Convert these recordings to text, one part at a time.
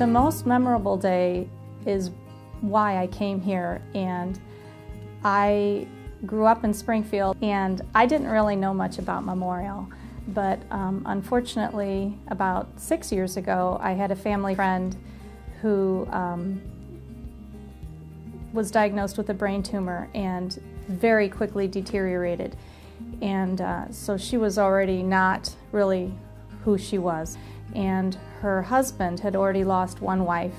The most memorable day is why I came here, and I grew up in Springfield, and I didn't really know much about Memorial, but unfortunately about 6 years ago I had a family friend who was diagnosed with a brain tumor and very quickly deteriorated, and so she was already not really who she was, and her husband had already lost one wife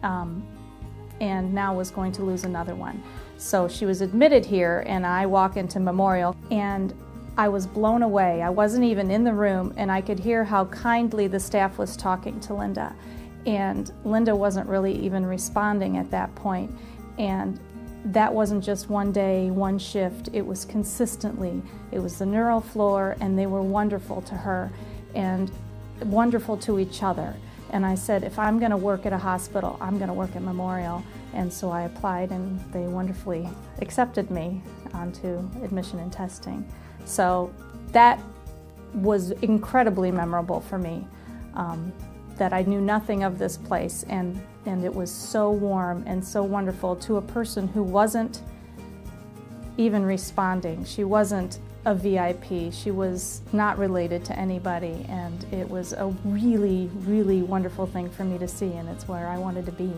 and now was going to lose another one. So she was admitted here, and I walk into Memorial and I was blown away. I wasn't even in the room, and I could hear how kindly the staff was talking to Linda, and Linda wasn't really even responding at that point. And that wasn't just one day, one shift, it was consistently. It was the neuro floor, and they were wonderful to her and wonderful to each other. And I said, if I'm going to work at a hospital, I'm going to work at Memorial. And so I applied, and they wonderfully accepted me onto admission and testing. So that was incredibly memorable for me, that I knew nothing of this place, and it was so warm and so wonderful to a person who wasn't even responding. She wasn't a VIP. She was not related to anybody, and it was a really, really wonderful thing for me to see, and it's where I wanted to be.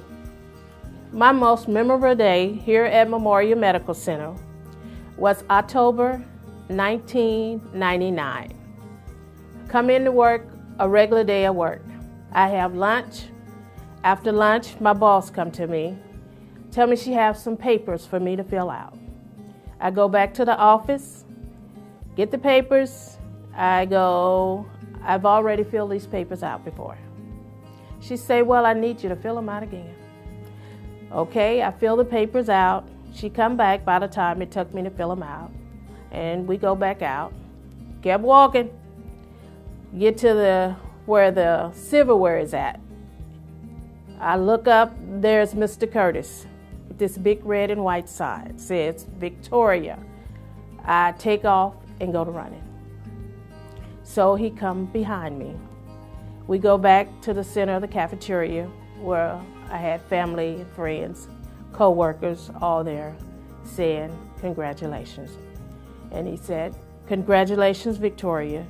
My most memorable day here at Memorial Medical Center was October 1999. Come into work, a regular day at work. I have lunch. After lunch, my boss come to me, tell me she has some papers for me to fill out. I go back to the office, get the papers. I go, I've already filled these papers out before. She say, well, I need you to fill them out again. Okay, I fill the papers out. She come back by the time it took me to fill them out. And we go back out. Kept walking. Get to where the silverware is at. I look up, there's Mr. Curtis. This big red and white sign says Victoria. I take off and go to running. So he come behind me. We go back to the center of the cafeteria where I had family and friends, co-workers, all there saying congratulations. And he said, congratulations, Victoria,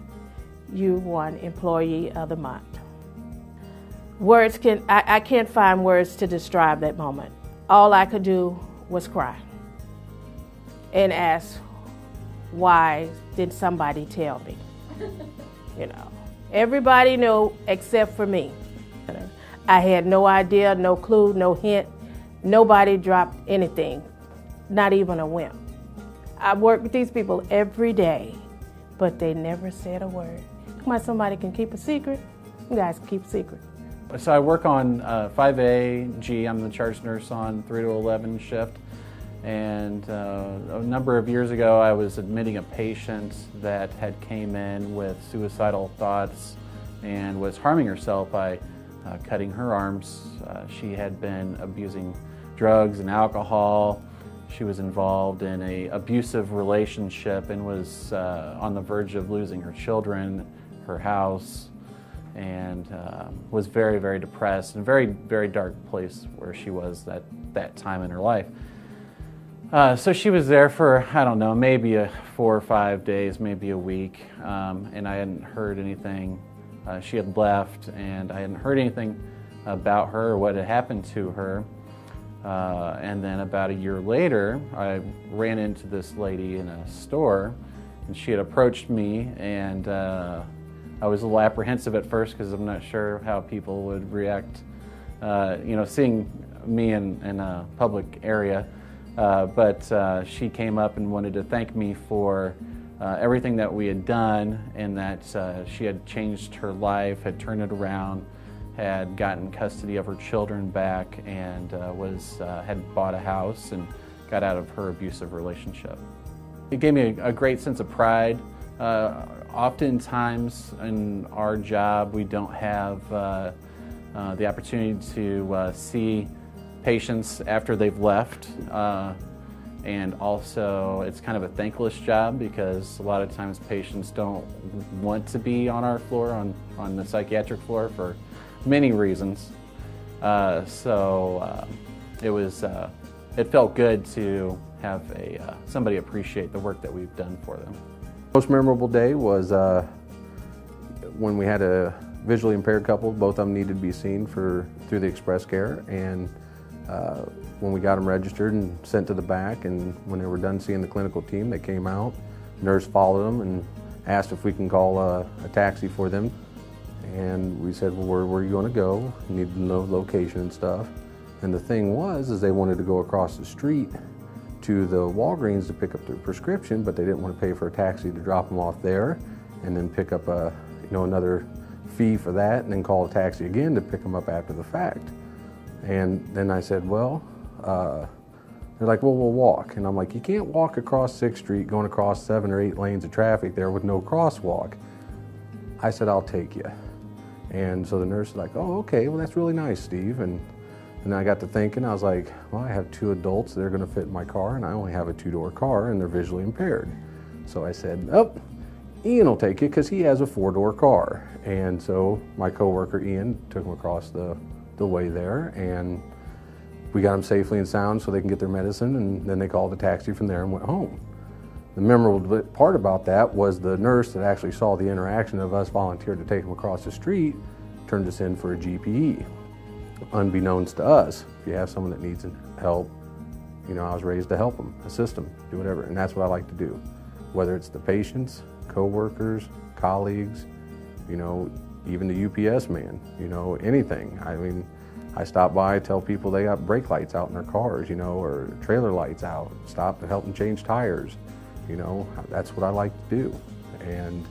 you won Employee of the Month. I can't find words to describe that moment. All I could do was cry and ask, why did somebody tell me? You know, everybody knew except for me. I had no idea, no clue, no hint. Nobody dropped anything, not even a wimp. I work with these people every day, but they never said a word. Why somebody can keep a secret, you guys can keep a secret. So I work on 5A-G. I'm the charge nurse on 3 to 11 shift. And a number of years ago, I was admitting a patient that had came in with suicidal thoughts and was harming herself by cutting her arms. She had been abusing drugs and alcohol. She was involved in an abusive relationship and was on the verge of losing her children, her house, and was very, very depressed and very, very dark place where she was at that time in her life. So she was there for, I don't know, maybe 4 or 5 days, maybe a week, and I hadn't heard anything. She had left, and I hadn't heard anything about her or what had happened to her. And then about a year later, I ran into this lady in a store, and she had approached me, and I was a little apprehensive at first because I'm not sure how people would react, you know, seeing me in a public area. But she came up and wanted to thank me for everything that we had done, and that she had changed her life, had turned it around, had gotten custody of her children back, and had bought a house and got out of her abusive relationship. It gave me a great sense of pride. Oftentimes in our job, we don't have the opportunity to see patients after they've left, and also it's kind of a thankless job because a lot of times patients don't want to be on our floor, on the psychiatric floor, for many reasons. It felt good to have somebody appreciate the work that we've done for them. Most memorable day was when we had a visually impaired couple. Both of them needed to be seen through the Express Care, and when we got them registered and sent to the back, and when they were done seeing the clinical team, they came out. Nurse followed them and asked if we can call a taxi for them, and we said, well, where are you going to go? You need to know location and stuff. And the thing was, is they wanted to go across the street to the Walgreens to pick up their prescription, but they didn't want to pay for a taxi to drop them off there, and then pick up another fee for that, and then call a taxi again to pick them up after the fact. And then I said, well, they're like, well, we'll walk. And I'm like, you can't walk across 6th Street going across 7 or 8 lanes of traffic there with no crosswalk. I said, I'll take you. And so the nurse was like, oh, okay, well, that's really nice, Steve. And then I got to thinking, I was like, well, I have 2 adults that are going to fit in my car, and I only have a 2-door car, and they're visually impaired. So I said, oh, Ian will take you because he has a 4-door car. And so my coworker Ian took him across the way there, and we got them safely and sound so they can get their medicine, and then they called the taxi from there and went home. The memorable part about that was the nurse that actually saw the interaction of us volunteered to take them across the street turned us in for a GPE. Unbeknownst to us, if you have someone that needs help, I was raised to help them, assist them, do whatever, and that's what I like to do. Whether it's the patients, co-workers, colleagues, even the UPS man, anything. I mean, I stop by, tell people they got brake lights out in their cars, or trailer lights out, stop to help them change tires. That's what I like to do. And,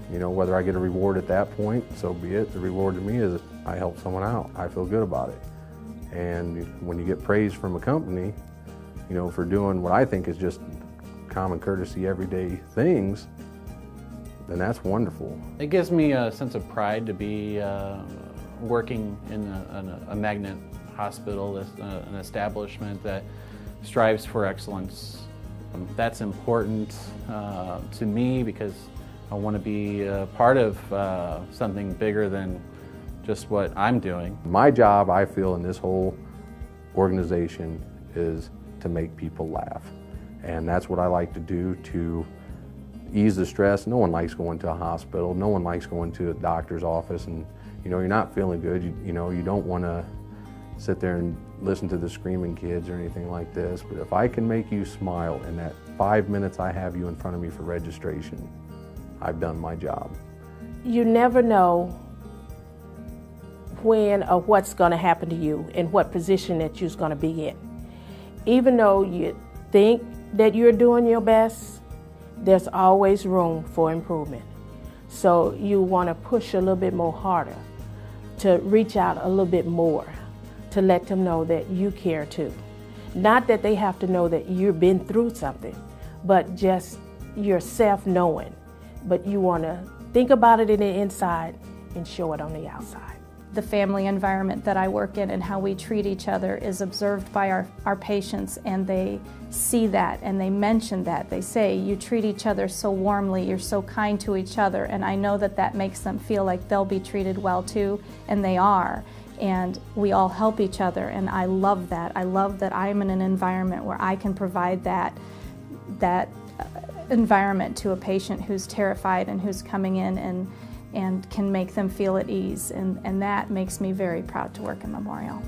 whether I get a reward at that point, so be it. The reward to me is I help someone out. I feel good about it. And when you get praise from a company, for doing what I think is just common courtesy, everyday things, then that's wonderful. It gives me a sense of pride to be working in a magnet hospital, an establishment that strives for excellence. That's important to me because I want to be a part of something bigger than just what I'm doing. My job, I feel, in this whole organization is to make people laugh. And that's what I like to do to ease the stress. No one likes going to a hospital. No one likes going to a doctor's office and you're not feeling good. You don't want to sit there and listen to the screaming kids or anything like this. But if I can make you smile in that 5 minutes I have you in front of me for registration, I've done my job. You never know when or what's going to happen to you and what position that you're going to be in. Even though you think that you're doing your best, there's always room for improvement. So you want to push a little bit more harder, to reach out a little bit more, to let them know that you care too. Not that they have to know that you've been through something, but just yourself knowing. But you want to think about it in the inside and show it on the outside. The family environment that I work in and how we treat each other is observed by our patients, and they see that and they mention that. They say, you treat each other so warmly, you're so kind to each other, and I know that that makes them feel like they'll be treated well too, and they are. And we all help each other, and I love that. I love that I'm in an environment where I can provide that environment to a patient who's terrified and who's coming in and can make them feel at ease, and that makes me very proud to work in Memorial.